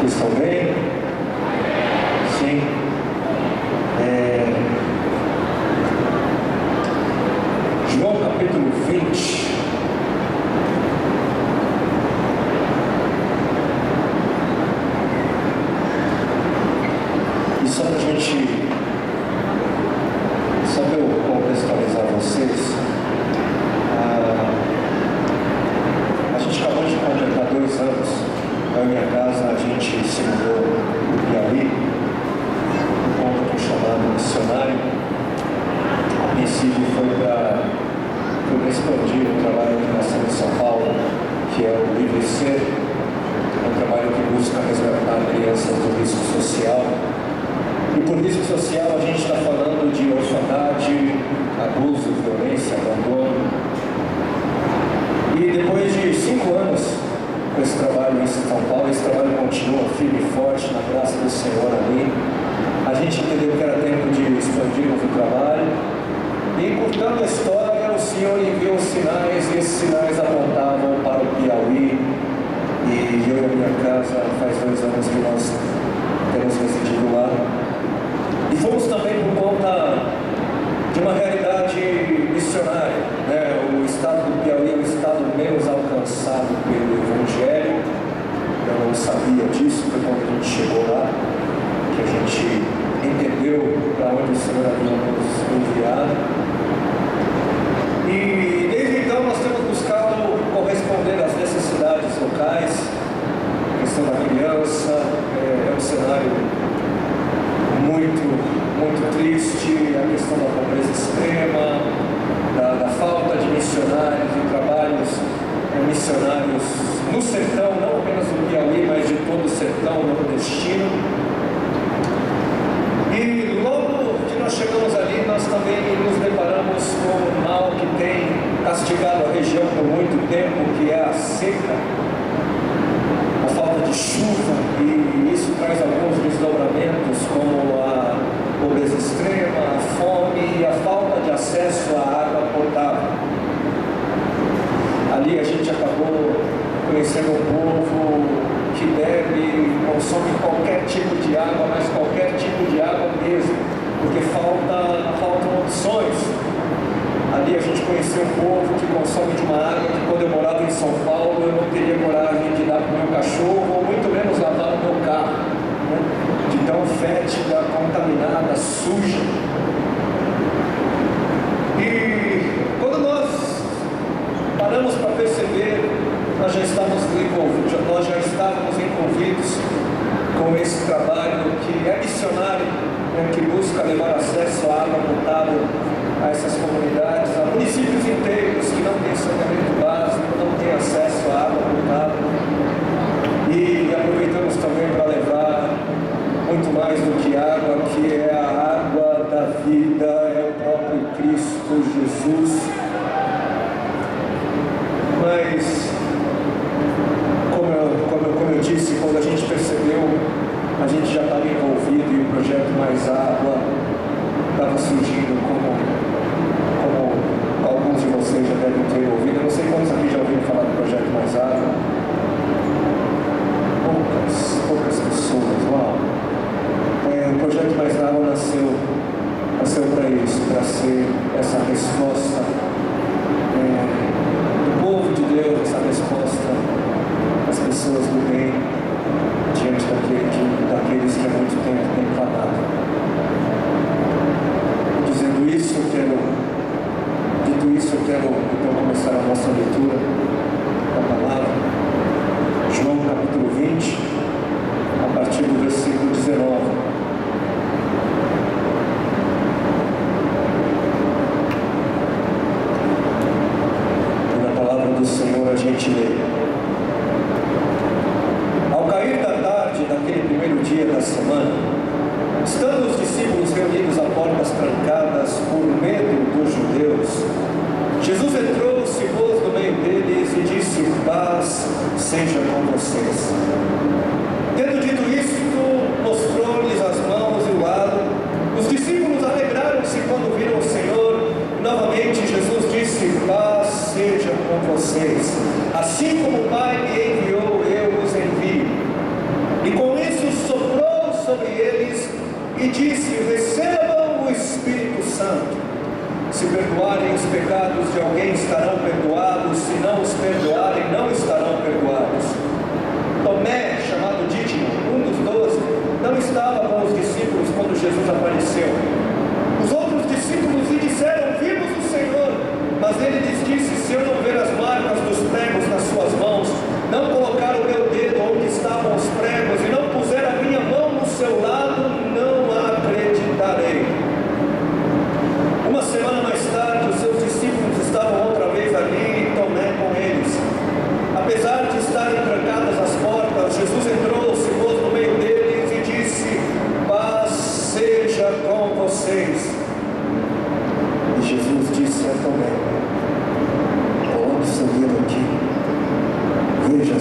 Estão bem? Sim. João capítulo 20. E só para a gente, só para eu contextualizar vocês, a gente acabou de completar 2 anos. Eu e minha casa, a gente se mudou do Piauí, um ponto chamado Missionário. A princípio foi para expandir o trabalho que nós temos em São Paulo, que é o Livre Ser, um trabalho que busca resgatar crianças do risco social. E por risco social a gente está falando de orfandade, abuso, violência, abandono. E depois de 5 anos com esse trabalho em São Paulo, esse trabalho continua firme e forte na graça do Senhor ali. A gente entendeu que era tempo de expandirmos o trabalho. E encurtando a história, o Senhor enviou sinais, e esses sinais apontavam para o Piauí. E eu e a minha casa, faz 2 anos que nós temos residido lá. E fomos também por conta de uma realidade missionária, né? O estado do Piauí é o estado menos alcançado pelo Evangelho. Eu não sabia disso, foi quando a gente chegou lá que a gente entendeu para onde o Senhor havia nos enviado. E desde então nós temos buscado corresponder às necessidades locais. A questão da criança é um cenário muito triste, a questão da pobreza extrema, da falta de missionários e trabalhos missionários no sertão, não apenas no Piauí, mas de todo o sertão nordestino. E logo que nós chegamos ali, nós também nos deparamos com um mal que tem castigado a região por muito tempo, que é a seca, a falta de chuva, e isso traz alguns desdobramentos, como a pobreza extrema, a fome e a falta de acesso à água potável. Ali a gente acabou conhecendo um povo que bebe, consome qualquer tipo de água, mas qualquer tipo de água mesmo, porque faltam opções. Ali a gente conheceu um povo que consome de uma água que, quando eu morava em São Paulo, eu não teria coragem de dar para o meu cachorro, ou muito menos lavar o meu carro, né? De tão fétida, contaminada, suja. E quando nós paramos para perceber, nós já estávamos envolvidos com esse trabalho que é missionário, né, que busca levar acesso à água potável a essas comunidades, a municípios inteiros que não têm saneamento básico, não têm acesso à água potável. E aproveitamos também para levar muito mais do que água, que é a água da vida, é o próprio Cristo Jesus. Mas, como eu disse, quando a gente percebeu, a gente já estava envolvido e o projeto Mais Água estava surgindo, como alguns de vocês já devem ter ouvido. Eu não sei quantos aqui já ouviram falar do projeto Mais Água. Poucas pessoas, uau! O projeto Mais Água nasceu para isso, para ser essa resposta do povo de Deus, essa resposta às pessoas do bem, diante daqueles que há muito tempo têm clamado. Dito isso, eu quero então começar a nossa leitura da palavra. João capítulo 20, a partir do versículo 19. E na palavra do Senhor a gente lê: Ao cair da tarde daquele primeiro dia da semana, estando os discípulos reunidos a portas trancadas por medo dos judeus, Jesus entrou, se pôs no meio deles e disse: Paz seja com vocês. Tendo dito isto, mostrou-lhes as mãos e o lado. Os discípulos alegraram-se quando viram o Senhor. Novamente Jesus disse: Paz seja com vocês. Assim como o Pai me enviou, eu os envio. E com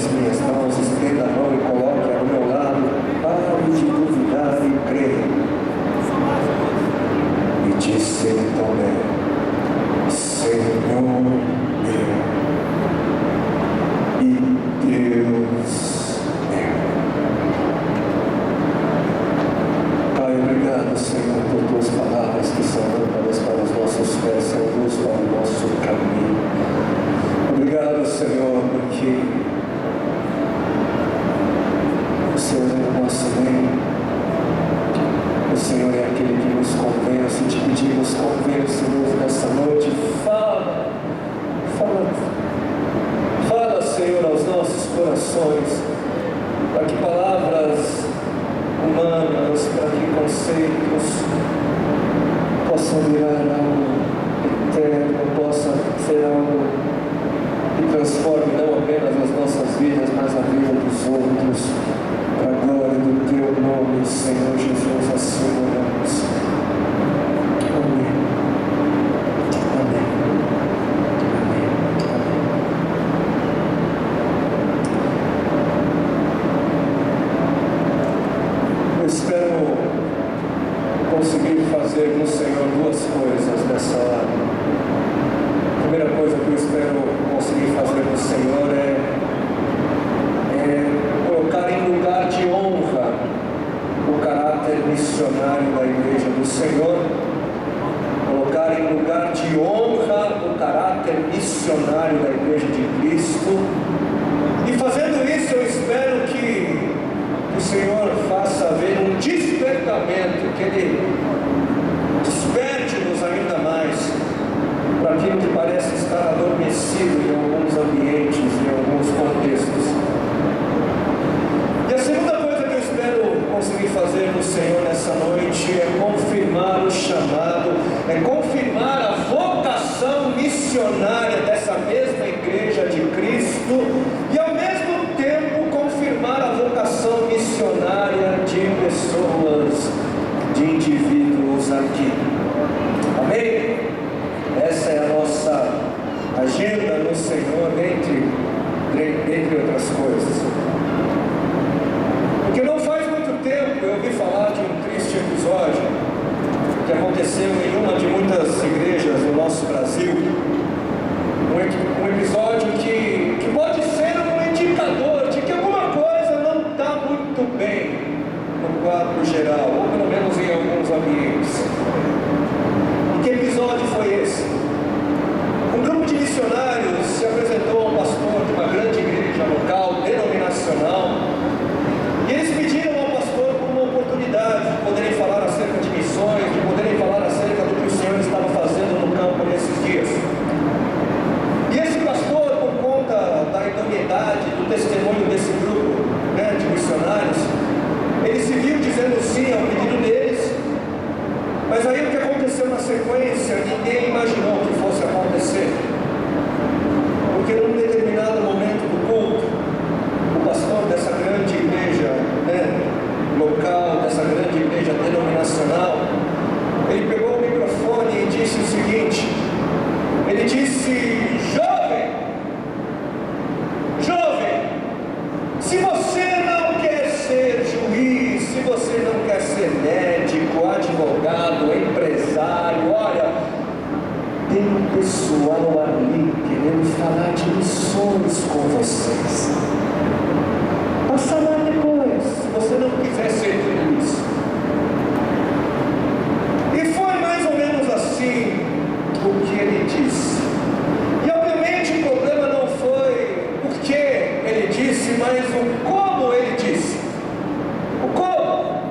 as minhas mãos, estenda a mão e coloque-a ao meu lado. Pare de duvidar e creia. E disse ele também: Senhor meu e Deus meu. Pai, obrigado, Senhor, por tuas palavras que são lâmpadas para os nossos pés, são luz para o nosso caminho. Obrigado, Senhor, porque o Senhor é o nosso bem. O Senhor é aquele que nos convence. Te pedimos, convence-nos nessa noite. Fala, Senhor, aos nossos corações, para que palavras humanas, para que conceitos possam virar algo eterno, possa ser algo que transforme não apenas as nossas vidas, mas a vida dos outros, para a glória do Teu nome, Senhor Jesus, assim oramos. Amém. Amém. Amém. Eu espero conseguir fazer no Senhor duas coisas nessa hora. A primeira coisa que eu espero conseguir fazer no Senhor é colocar em lugar de honra o caráter missionário da Igreja do Senhor, colocar em lugar de honra o caráter missionário da Igreja de Cristo, e fazendo isso eu espero que o Senhor faça haver um despertamento, que Ele desperte-nos ainda mais para aquilo que parece estar adormecido em alguns ambientes, em alguns contextos. E a segunda coisa que eu espero conseguir fazer no Senhor nessa noite é confirmar o chamado, é confirmar a vocação missionária dessa mesma Igreja de Cristo e ao mesmo tempo confirmar a vocação missionária de pessoas, de indivíduos aqui. Amém? Essa é a nossa agenda no Senhor, entre outras coisas. Porque não faz muito tempo eu ouvi falar de um triste episódio que aconteceu em uma de muitas igrejas no nosso Brasil. Um episódio que pode ser um indicador de que alguma coisa não está muito bem no quadro geral, ou pelo menos em alguns ambientes. E que episódio foi esse? Um grupo de missionários se apresentou ao pastor de uma grande igreja local, denominacional, e eles pediram ao pastor por uma oportunidade de poderem falar acerca de missões, de poderem falar acerca do que o Senhor estava fazendo no campo nesses dias. E esse pastor, por conta da idoneidade do testemunho desse grupo de missionários, ele se viu dizendo sim ao pedido deles, mas aí o que aconteceu na sequência, ninguém imaginou que fosse acontecer. Porque num determinado momento do culto, o pastor dessa grande igreja local, dessa grande igreja denominacional, ele pegou o microfone e disse o seguinte, ele disse: Jovem, se você não quer ser juiz, se você não quer ser médico, advogado, empresário, olha, tem um pessoal ali querendo falar de missões com vocês. Passa lá depois, se você não quiser ser feliz. E foi mais ou menos assim o que ele disse. E obviamente o problema não foi o que ele disse, mas o como ele disse. O como?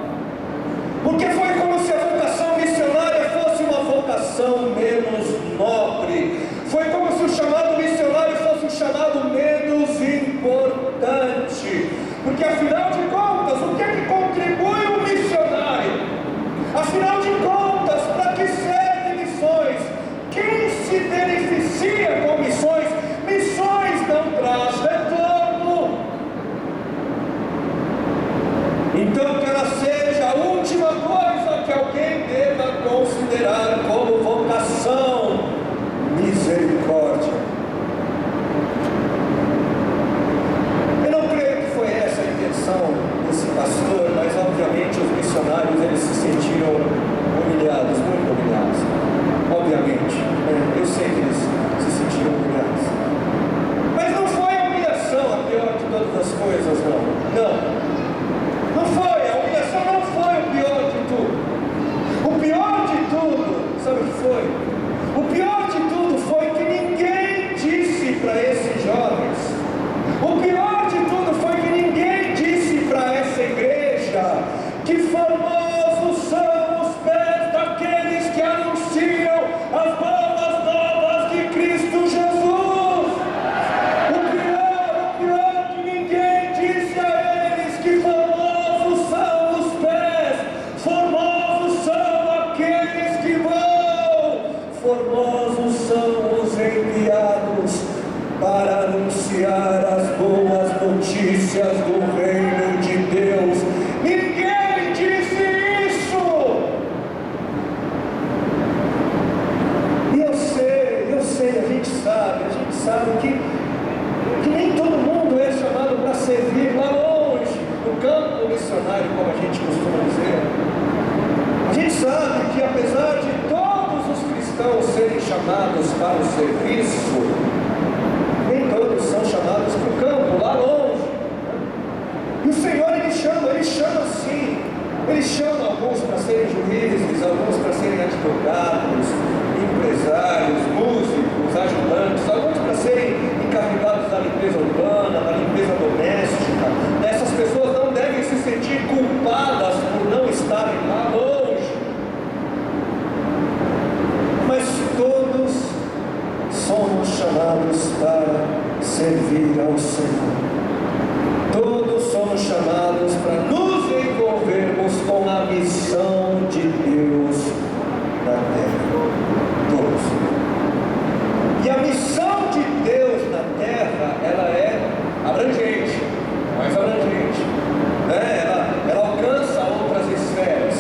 Porque foi como se a vocação missionária fosse uma vocação menos nobre. Foi como se o chamado missionário fosse um chamado menos importante. Porque afinal de contas, o que é que contribui o missionário? Afinal de contas, para que servem missões? Quem se beneficia com missões? Missões não traz retorno. Então que ela seja a última coisa que alguém deva considerar como vocação. Misericórdia. coisas, não foi, a humilhação não foi o pior de tudo. O pior de tudo, sabe o que foi? O pior de tudo foi que ninguém disse para esses jovens. O pior de tudo foi que ninguém disse para essa igreja que formosos são os pés daqueles que anunciam as boas novas de Cristo Jesus. O pior que ninguém disse a eles que formosos são os pés, formosos são aqueles que vão, formosos são os enviados para anunciar as boas notícias do reino de Deus. Ninguém disse isso. E eu sei, a gente sabe que nem todo mundo é chamado para servir lá longe, no campo missionário, como a gente costuma dizer. A gente sabe que apesar de todos os cristãos serem chamados para o serviço, nem todos são chamados para o campo, lá longe. E o Senhor, Ele chama assim. Ele chama alguns para serem juízes, alguns para serem advogados, empresários, músicos, ajudantes, alguns para serem encarregados da limpeza urbana, da limpeza doméstica. Essas pessoas não devem se sentir culpadas por não estarem lá longe. Mas todos somos chamados para servir ao Senhor. Todos somos chamados para nos envolvermos com a missão de Deus na terra. Todos. E a missão de Deus na terra, ela é abrangente, mais abrangente. Ela alcança outras esferas.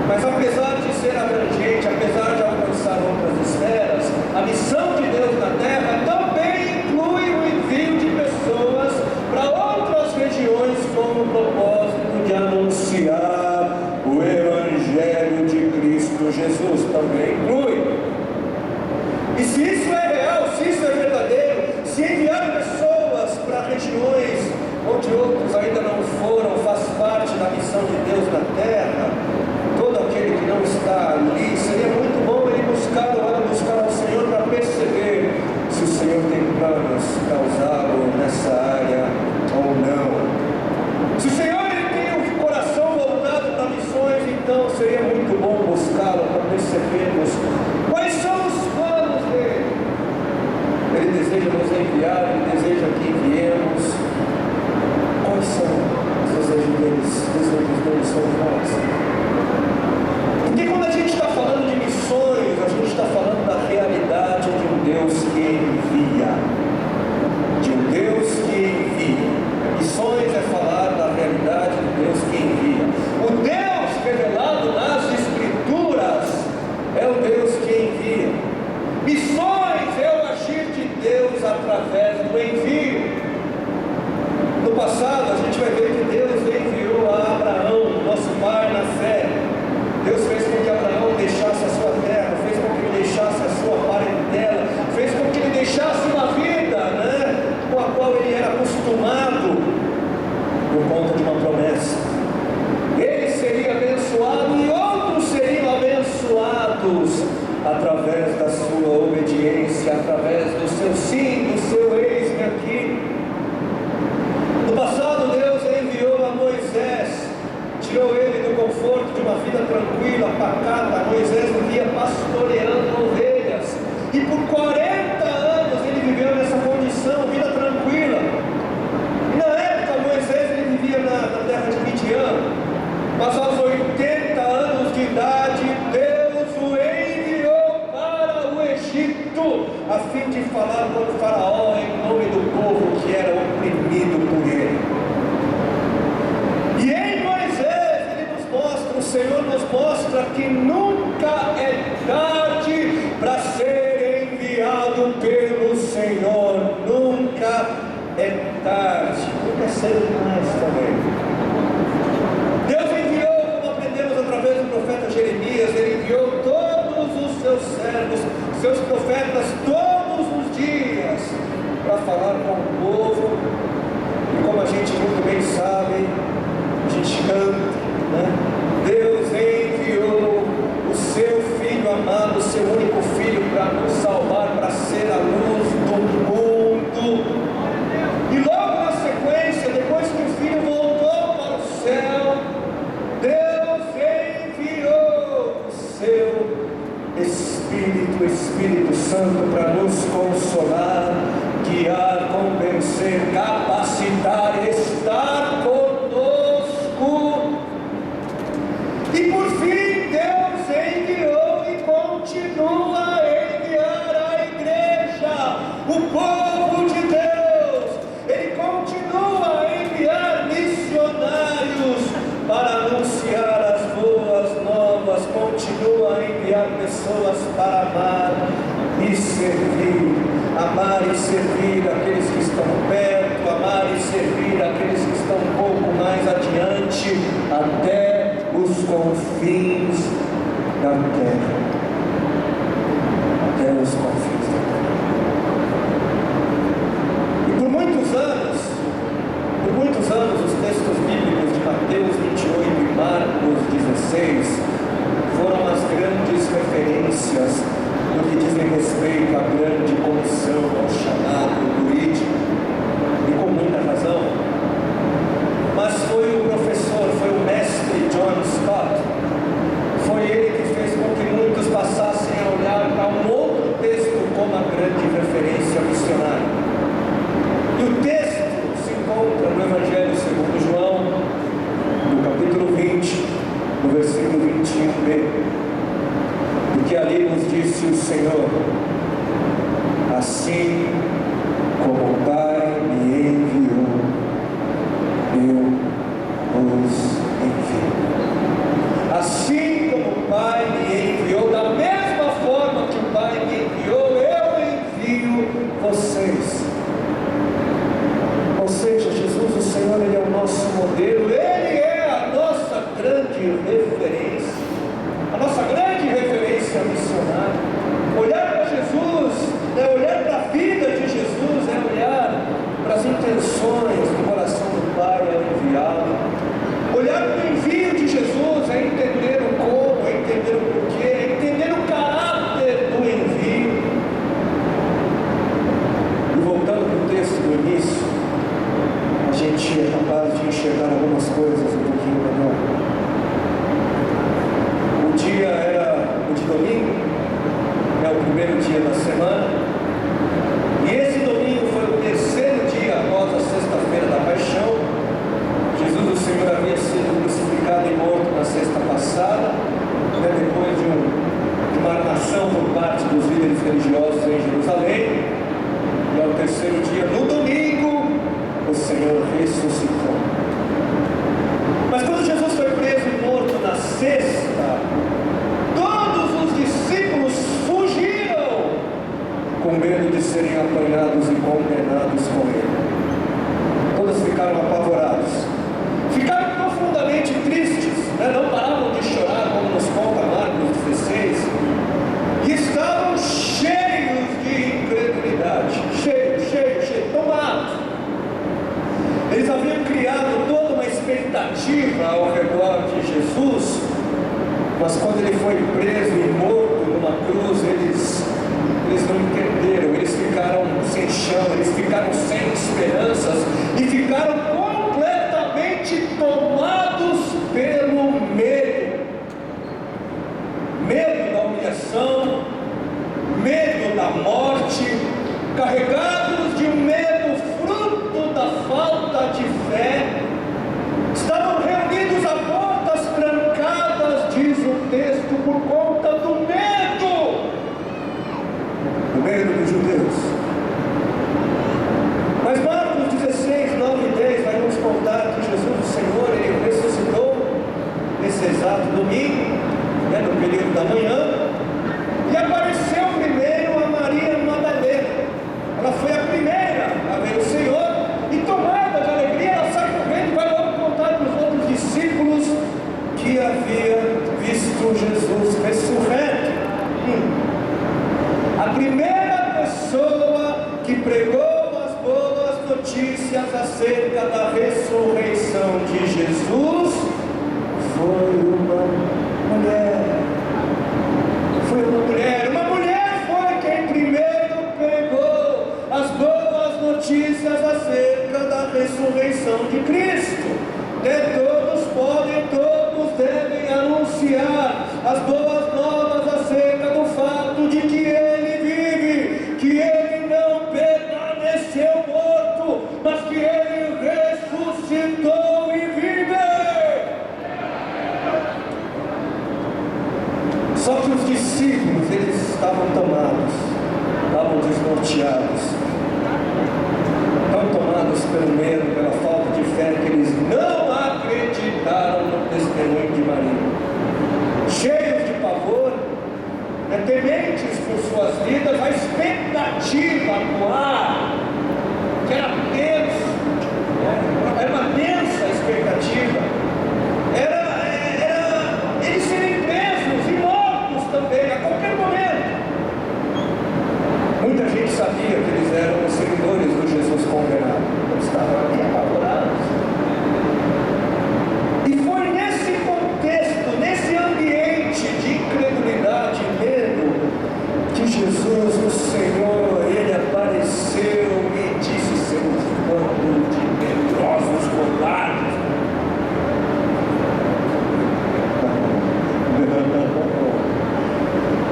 Mas apesar de ser abrangente, apesar de alcançar outras esferas, a missão de Deus na terra também inclui o envio de pessoas para outras regiões com o propósito de anunciar o Evangelho de Cristo Jesus. Também inclui. E se isso é real, se isso é verdadeiro, se enviar pessoas para regiões onde outros ainda não foram, faz parte da missão de Deus na terra, todo aquele que não está ali, seria muito bom ele buscar ao Senhor para perceber se o Senhor tem planos para usá-lo nessa área ou não. Se o Senhor ele tem o coração voltado para missões, então seria muito bom buscá-lo para percebermos quais são os planos dele. Ele deseja nos enviar, ele deseja que enviemos. Quais são os desejos deles? Os desejos deles são nós. Porque quando a gente está falando de missões, a gente está falando da realidade de um Deus que envia. De um Deus que envia. Missões é falar da realidade de Deus que envia. O Deus revelado nas Escrituras é o Deus que envia. Missões é o agir de Deus através do envio. No passado, a gente vai ver que Deus enviou a Abraão, nosso pai na fé. Deus fez com que Abraão deixasse a sua terra, fez com que ele deixasse a sua parentela, fez com que ele deixasse uma vida, com a qual ele era acostumado, por conta de uma promessa. Ele seria abençoado e outros seriam abençoados através da sua obediência, através do seu sim, do seu eis-me aqui. No passado, Deus enviou a Moisés, tirou ele do conforto de uma vida tranquila, pacata. Moisés vivia pastoreando ovelhas, e por 40 anos ele viveu nessa condição, vida tranquila. E na época Moisés ele vivia na terra de Midian, mas aos 80 anos de idade Deus o enviou para o Egito, a fim de falar com o faraó em nome do povo que era oprimido por ele. E em Moisés ele nos mostra, o Senhor nos mostra que nunca é tarde para ser enviado pelo Senhor. Nunca é tarde, nunca é cedo demais também. Deus enviou, como aprendemos através do profeta Jeremias, ele enviou todos os seus servos, seus profetas, todos os dias, para falar com o povo. E como a sabe, a gente canta, né? Deus enviou o seu Filho amado, o seu único Filho, para nos salvar, para ser a luz do mundo. E logo na sequência, depois que o Filho voltou para o céu, Deus enviou o seu Espírito, o Espírito Santo, para nos consolar, guiar, convencer, capacitar, estar conosco. E por fim, Deus enviou e continua a enviar a igreja, o povo de Deus. Ele continua a enviar missionários para anunciar as boas novas, continua a enviar pessoas para amar e servir. Amar e servir aqueles que estão perto, amar e servir aqueles que estão um pouco mais adiante, até os confins da terra. Até os confins da terra. E por muitos anos, os textos bíblicos de Mateus 28 e Marcos 16 foram as grandes referências no que dizem respeito à grande comissão, ao chamado político, e com muita razão. Mas foi o professor, foi o mestre John Stott, foi ele que fez com que muitos passassem a olhar para um outro texto como a grande referência missionária. E o texto se encontra no Evangelho segundo João, no capítulo 20, no versículo 21b. Porque ali nos disse o Senhor: assim como o Pai me enviou, eu os envio. Assim como o Pai me enviou, da mesma forma que o Pai me enviou, eu envio vocês. Ou seja, Jesus, o Senhor, Ele é o nosso modelo, Ele é a nossa grande referência, a nossa grande referência missionária. Olhar para Jesus, olhar para a vida de Jesus, é olhar para as intenções do coração do Pai ao enviá-lo. Olhar para o envio de Jesus é entender o como, é entender o porquê, é entender o caráter do envio. E voltando para o texto do início, a gente é capaz de enxergar algumas coisas um pouquinho melhor. O dia era o de domingo, é o primeiro dia da semana, e esse domingo foi o terceiro dia após a sexta-feira da paixão. Jesus, o Senhor, havia sido crucificado e morto na sexta passada, depois de uma armação por parte dos líderes religiosos em Jerusalém, e ao terceiro dia, no domingo, o Senhor ressuscitou. Mas quando Jesus foi preso e morto na sexta, todos os discípulos fugiram com medo de serem apanhados e condenados com ele. Todos ficaram apavorados, ficaram profundamente tristes, não paravam de chorar, como nos conta Marcos 16, e estavam cheios de incredulidade, cheios, tomados. Eles haviam criado toda uma expectativa ao redor de Jesus, mas quando ele foi preso e morto numa cruz, eles não entenderam, eles ficaram sem chão, eles ficaram sem esperanças e ficaram completamente tomados pelo medo. Medo da humilhação, medo da morte, carregados de um medo fruto da falta de fé. Estavam reunidos a portas trancadas, diz o texto, por conta do medo. O medo dos judeus. Mas Marcos 16, 9 e 10 vai nos contar que Jesus, o Senhor, Ele ressuscitou nesse exato domingo, no período da manhã, e apareceu primeiro a Maria Madalena. Ela foi acerca da ressurreição de Jesus foi uma mulher. Uma mulher foi quem primeiro pregou as boas notícias acerca da ressurreição de Cristo. Todos podem, todos devem anunciar as boas novas acerca do fato de que Ele vive, que Ele não permaneceu morto, mas que Ele ressuscitou e vive. Só que os discípulos, eles estavam tomados, estavam desnorteados, tão tomados pelo medo, pela falta de fé, que eles não acreditaram no testemunho de Maria. Cheios de pavor, tementes por suas vidas, a expectativa no ar, que era tenso, era uma densa expectativa, era eles serem presos e mortos também, a qualquer momento. Muita gente sabia que eles eram os seguidores do Jesus condenado, eles estavam ali apavorados. E foi nesse contexto, nesse ambiente de incredulidade e medo, que Jesus, o Senhor, Ele apareceu e disse: seus bando de medrosos covardes.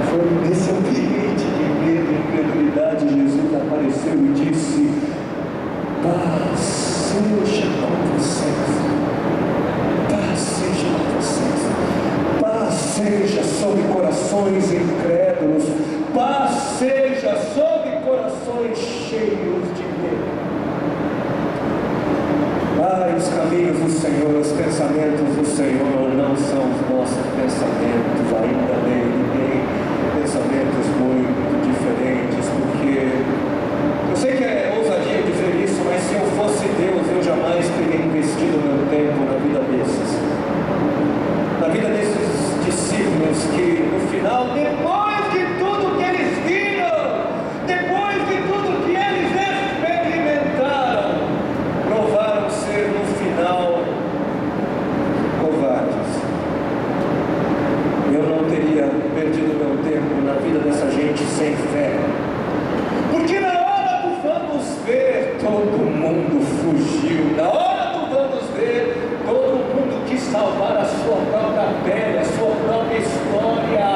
Foi nesse ambiente de medo e incredulidade, Jesus apareceu e disse: paz seja com vocês, paz seja com vocês, paz seja sobre corações incrédulos, paz seja sobre corações cheios de medo. Os caminhos do Senhor, os pensamentos do Senhor não são os nossos pensamentos, ainda bem, pensamentos muito diferentes, porque eu sei que é ousadia dizer isso, mas se eu fosse Deus, eu jamais teria investido meu tempo na vida desses discípulos que no final, depois de tudo que eles viram, depois de tudo que eles experimentaram, provaram ser no final covardes. Eu não teria perdido meu tempo na vida dessa gente sem fé, porque na hora do vamos ver, todo mundo fugiu. Na hora do vamos ver, todo mundo quis salvar a sua própria pele, a sua própria história.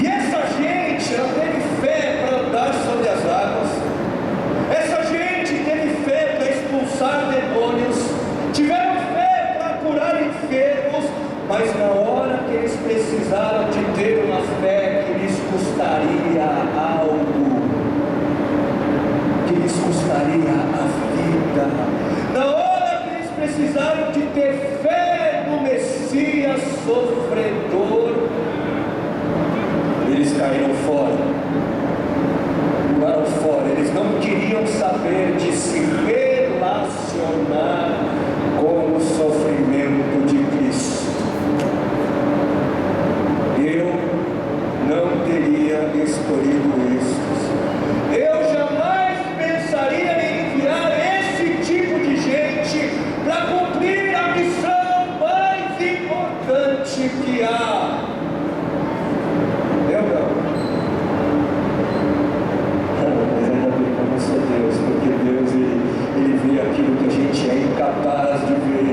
E essa gente, ela teve fé para andar sobre as águas, essa gente teve fé para expulsar demônios, tiveram fé para curar enfermos, mas na hora que eles precisaram de ter uma fé que lhes custaria algo, que lhes custaria a vida, na hora que eles precisaram de ter fé no Messias sofredor, eles caíram fora, jogaram fora. Eles não queriam saber de se relacionar com o sofrimento de Cristo. Eu não teria escolhido isso. Eu jamais pensaria em enviar esse tipo de gente para cumprir a missão mais importante que há. Eu não. Mas ainda bem que eu não sou Deus, porque Deus, ele vê aquilo que a gente é incapaz de ver,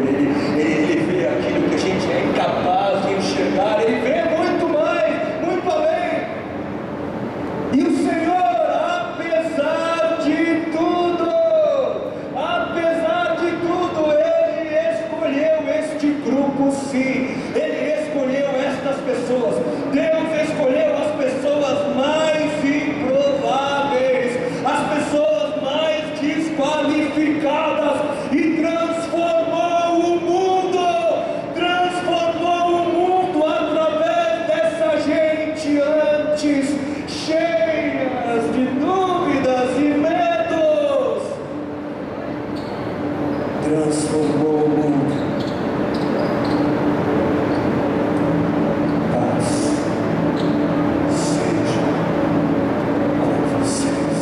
ele vê aquilo que a gente é incapaz de enxergar, ele vê muito mais, muito além. E o Senhor, apesar de tudo, Ele escolheu este grupo, sim, Ele escolheu estas pessoas. Deus escolheu as pessoas mais improváveis, as pessoas mais desqualificadas, e transformou o mundo através dessa gente antes cheias de dúvidas e medos. Transformou o mundo. Paz seja com vocês.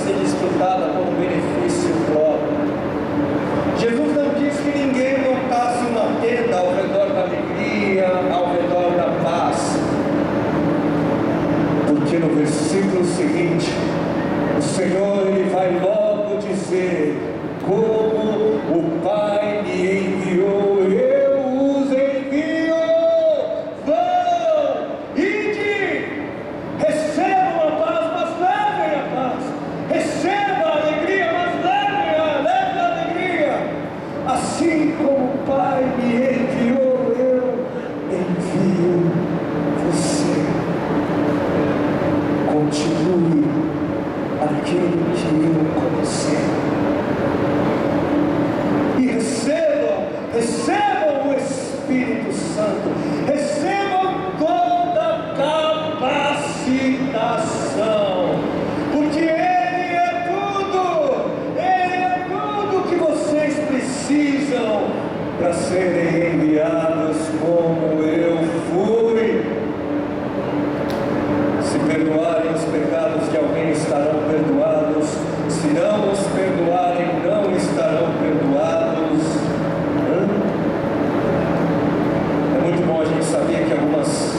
ser desfrutada como benefício próprio. Jesus não disse que ninguém montasse uma tenda ao redor da alegria, ao redor da paz. Porque no versículo seguinte, o Senhor ele vai logo dizer: como o Pai me enviou, eu os envio. Vão, ide, recebam a paz, mas levem a paz. Recebam a alegria, mas levem a alegria. Assim como o Pai me enviou, eu envio você. Continue aquilo que eu comecei. E recebam o Espírito Santo, recebam toda capacitação, porque Ele é tudo que vocês precisam para serem enviados como eu fui. Se perdoarem os pecados de alguém, estarão perdoados. Se não os perdoarem, não estarão perdoados. É muito bom a gente saber que algumas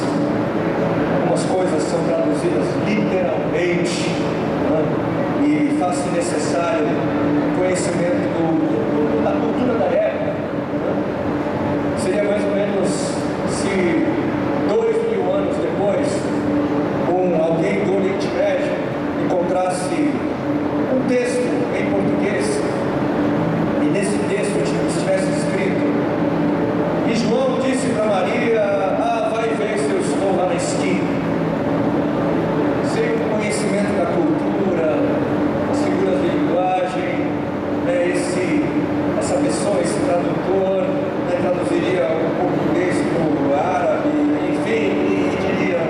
coisas são traduzidas literalmente, e faz-se necessário conhecimento da cultura da época. Seria mais ou menos se 2000 anos depois alguém do Oriente Médio encontrasse um texto em português e nesse texto estivesse escrito: e João disse para Maria, vai ver se eu estou lá na esquina. Sem o conhecimento da cultura, as figuras de linguagem, essa pessoa, esse tradutor, traduziria o português para o árabe, enfim, e diria: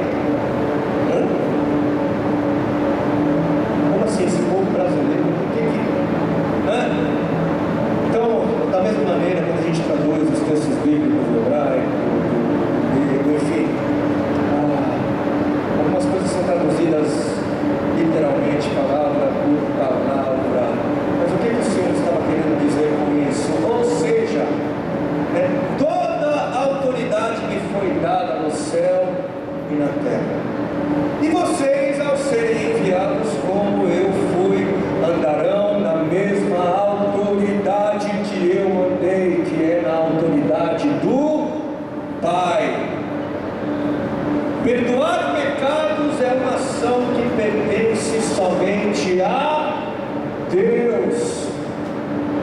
como assim, esse povo brasileiro? Por que Então, da mesma maneira, quando a gente traduz os textos bíblicos do hebraico, do grego, enfim, algumas coisas são traduzidas literalmente, palavra por palavra. Mas o que o Senhor estava querendo dizer com isso? Ou seja, toda a autoridade me foi dada no céu e na terra. E vocês, ao serem enviados como eu fui, andarão na mesma autoridade que eu andei, que é na autoridade do Pai. Perdoar pecados é uma ação que pertence somente a Deus,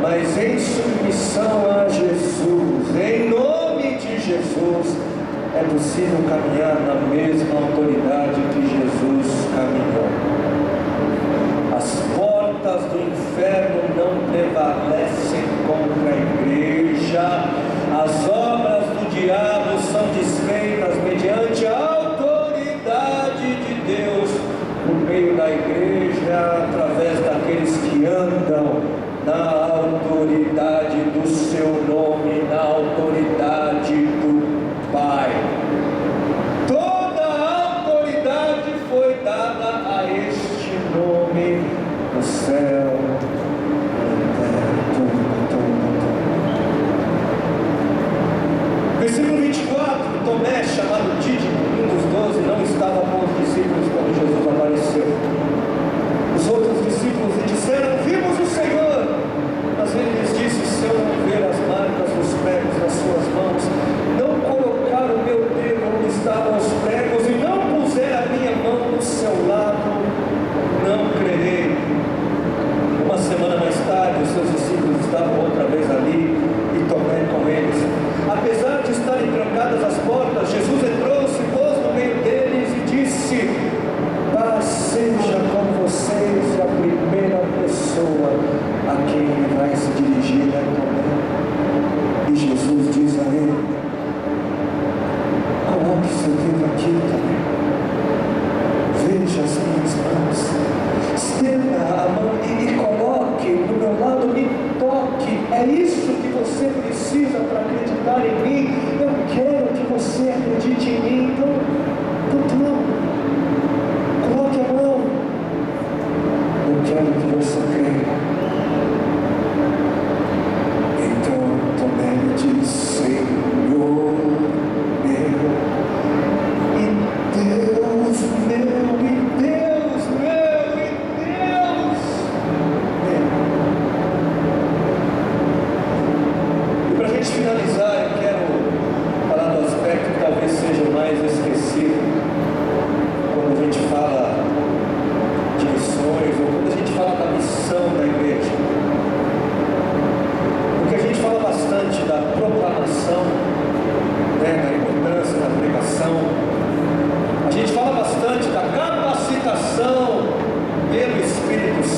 mas em submissão a Jesus, em nome de Jesus, é possível caminhar na mesma autoridade que Jesus caminhou. As portas do inferno não prevalecem contra a igreja. As obras do diabo são desfeitas mediante a autoridade de Deus no meio da igreja, através daqueles que andam na autoridade do seu nome, na autoridade do Pai. Toda a autoridade foi dada a este nome no céu e na terra. Versículo 24, Tomé, chamado Dídimo, um dos 12, não estava com os discípulos quando Jesus apareceu. Os outros discípulos lhe disseram: vimos o Senhor. Mas ele lhes disse: se eu não ver as marcas dos pregos nas suas mãos, não colocar o meu dedo onde estavam os pregos e não puser a minha mão no seu lado, não crerei. Uma semana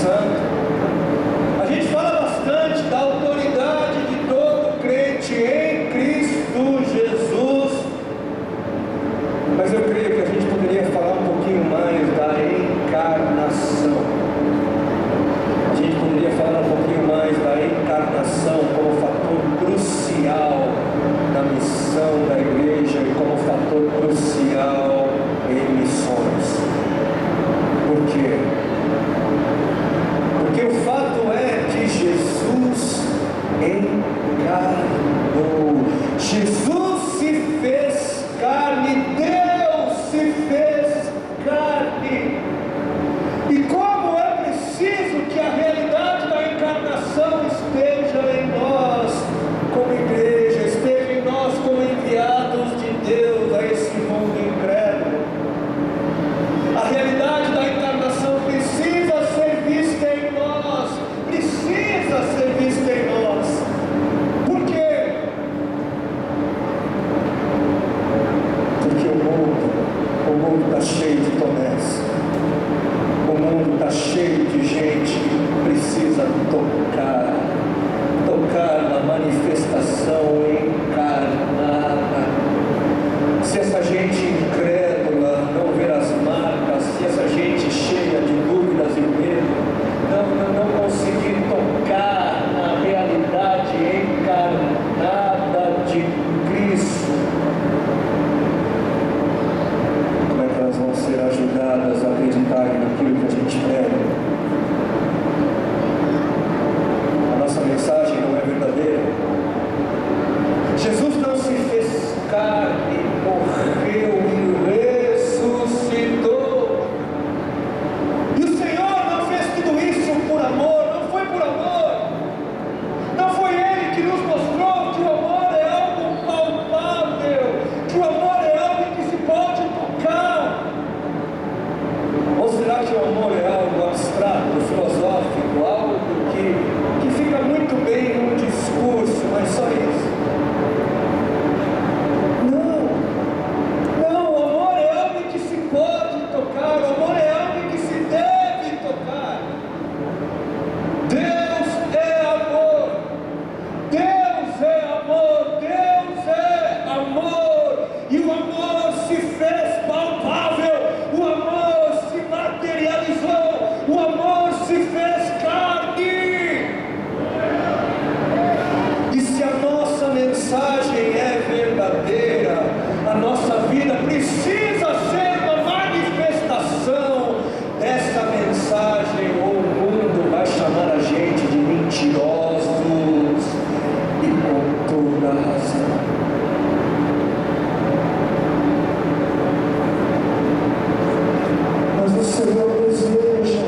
Santo. A gente fala bastante da autoridade de todo crente em Cristo Jesus, mas eu creio que a gente poderia falar um pouquinho mais da encarnação. A gente poderia falar um pouquinho mais da encarnação como fator crucial na missão da igreja e como fator crucial em missões. Por quê? Porque o fato é que Jesus encarnou. Jesus se fez carne, Deus se fez carne. E como é preciso que a realidade da encarnação esteja em nós como igreja, esteja em nós como enviados de Deus a esse mundo incrédulo. A realidade da encarnação precisa ser vista em nós, precisa ser vista em nós. Por quê? Porque o mundo está cheio de Tomés, o mundo está cheio de gente que precisa tocar na manifestação encarnada. Se essa gente incrédula não ver as marcas, se essa gente cheia de dúvidas e medo não conseguir tocar na realidade encarnada de Cristo, como é que elas vão ser ajudadas a acreditarem naquilo que a gente prega? A nossa mensagem não é verdadeira. Jesus não se fez carne, morreu e ressuscitou. E o Senhor não fez tudo isso por amor, não foi por amor. Não foi Ele que nos mostrou que o amor é algo palpável, que o amor é algo que se pode tocar. Ou será que o amor é algo abstrato, filosófico, algo que fica muito bem num discurso, mas só isso? Não, o amor é algo que se pode tocar, o amor é algo que se deve tocar. Deus é amor, Deus é amor, Deus é amor, e o amor se fez palpável, o amor se materializou, o amor se fez carne. E se a nossa mensagem é verdadeira, a nossa vida precisa ser uma manifestação dessa mensagem, ou o mundo vai chamar a gente de mentirosos, e com toda a razão. Mas o Senhor deseja.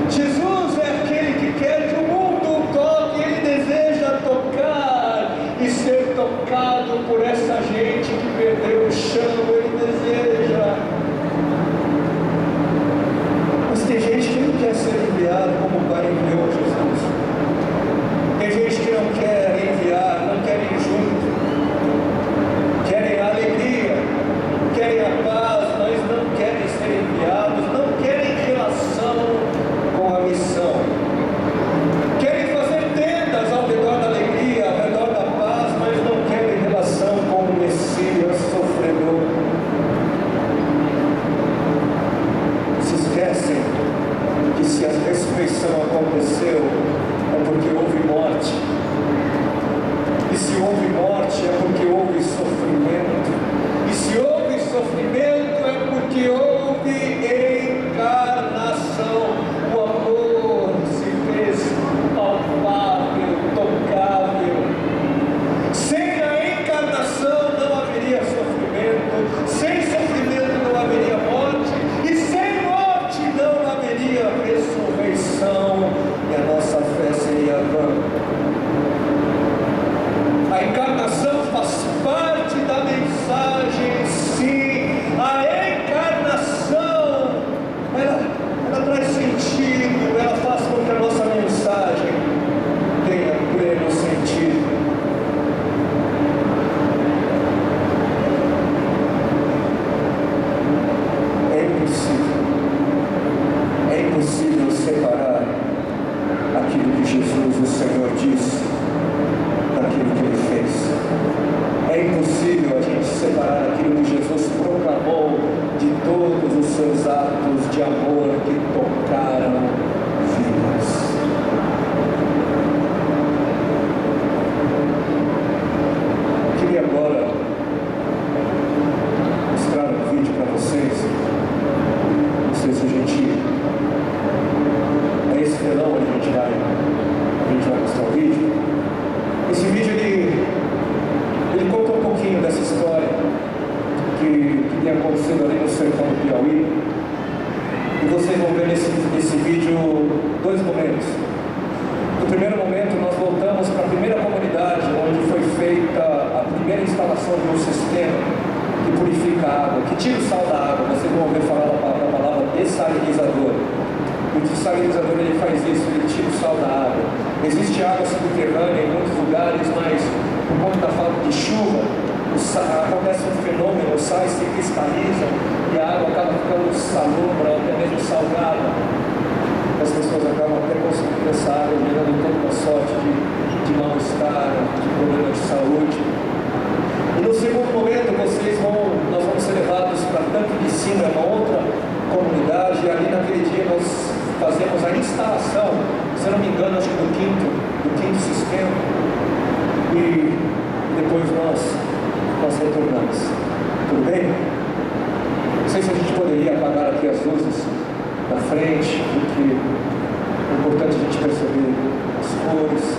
Jesus é aquele que quer que o mundo toque, Ele deseja tocar e ser tocado por essa gente que perdeu o chão, Ele deseja. Mas tem gente que não quer ser enviado como o Pai enviou Jesus. Tem gente que não quer enviar, não quer ir junto. Querem a alegria, querem a paz, mas não querem ser enviados, não querem relação com a missão. Querem fazer tendas ao redor da alegria, ao redor da paz, mas não querem relação com o Messias sofredor. Se esquecem que se a ressurreição aconteceu, é porque houve morte. E se houve morte, é porque houve sofrimento. E se houve sofrimento, é porque houve encarnação. O amor se fez palpável, tocável. Sem a encarnação não haveria sofrimento, sem sofrimento não haveria morte, e sem morte não haveria ressurreição. E a nossa dois momentos. No primeiro momento, nós voltamos para a primeira comunidade, onde foi feita a primeira instalação de um sistema que purifica a água, que tira o sal da água. Vocês vão ouvir falar da palavra dessalinizador. O dessalinizador, ele faz isso, ele tira o sal da água. Existe água subterrânea em muitos lugares, mas por conta da falta de chuva, acontece um fenômeno, os sais se cristalizam e a água acaba ficando salobra, ou até mesmo salgada. As pessoas acabam até consumindo essa água, gerando toda uma sorte de mal-estar, de problema de saúde. E no segundo momento, nós vamos ser levados para Tanque de Sintra, uma outra comunidade, e ali naquele dia nós fazemos a instalação, se eu não me engano, acho que do quinto sistema, e depois nós retornamos. Tudo bem? Não sei se a gente poderia apagar aqui as luzes da frente, porque é importante a gente perceber as cores.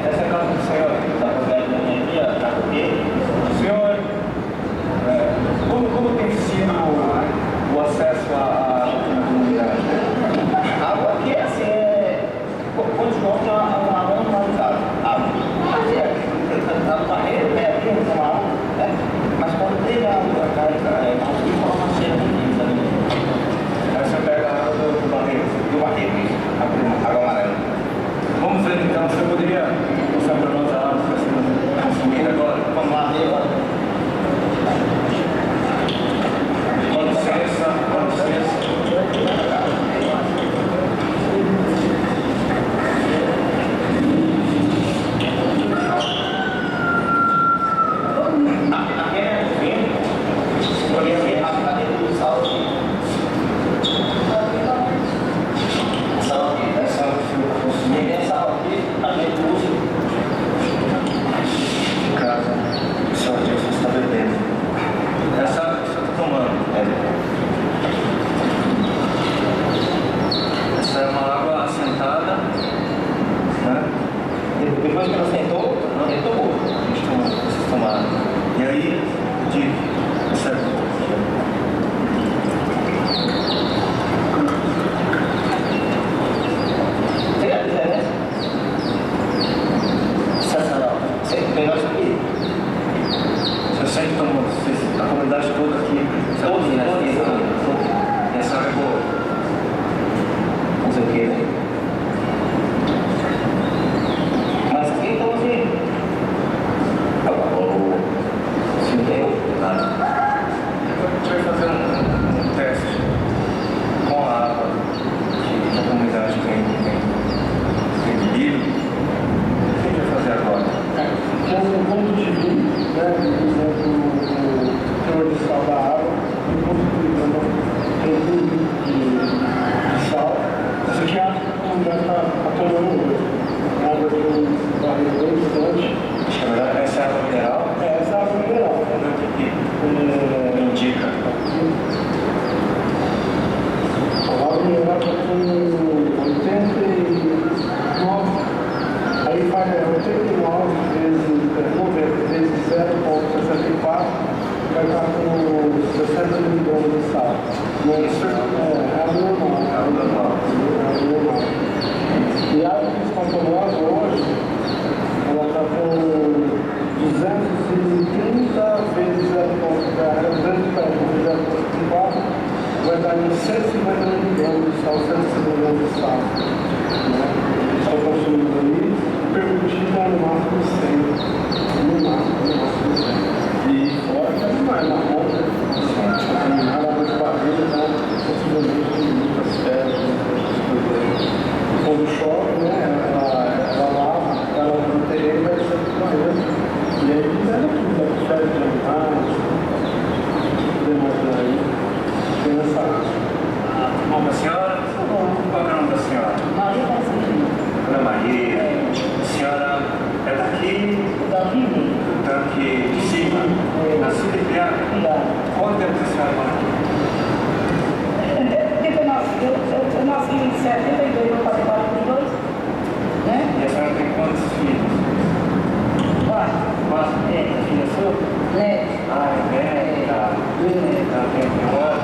Essa casa do senhor, da comunidade da minha tia, tá com quê? tomar. E aí, Dick, certo? Você sempre tomou, a comunidade toda aqui, todos aqui, essa é boa. Fazer o quê, né? Mas quem estão assim? Se não tem nada. A gente vai fazer um teste com a água que a comunidade tem bebido. O que a gente vai fazer agora? Um ponto de vinho, né? Por exemplo, o teor de sal da água, um ponto de sal. Isso aqui é a comunidade está tomando hoje. Água de um barril bem distante. Acho que na verdade essa é a água mineral. Essa é a água mineral. Indica. A água mineral está com 89. Aí faz 89 vezes 0,64, vai estar com 60 milhões de sal. Isso é a normal. E a água que estão tomando hoje, ela está com 230 vezes 0,64, vai dar em 150 milhões de sal, 150 milhões de sal. Estão consumindo ali, permitido no máximo 100. No máximo 100. E fora que é demais, na conta, contaminada, água de barriga, então, possivelmente tem muitas pedras, muitas coisas. Quando chove, né, ela lava, ela no terreno vai ser barreira. E aí libera tudo, dá para férias de animais, tudo mais aí, tem essa água. Bom, a senhora, qual é o nome da senhora? Maria Brasil. Ana Maria, a senhora é daqui? Daqui de cima? Nascida e criada? Quanto tempo a senhora mora aqui? Eu nasci em 72, vou fazer 42, né? E a senhora tem quantos filhos? 4. Filha sua? Né? Ah, é neta. Ela tem um ano.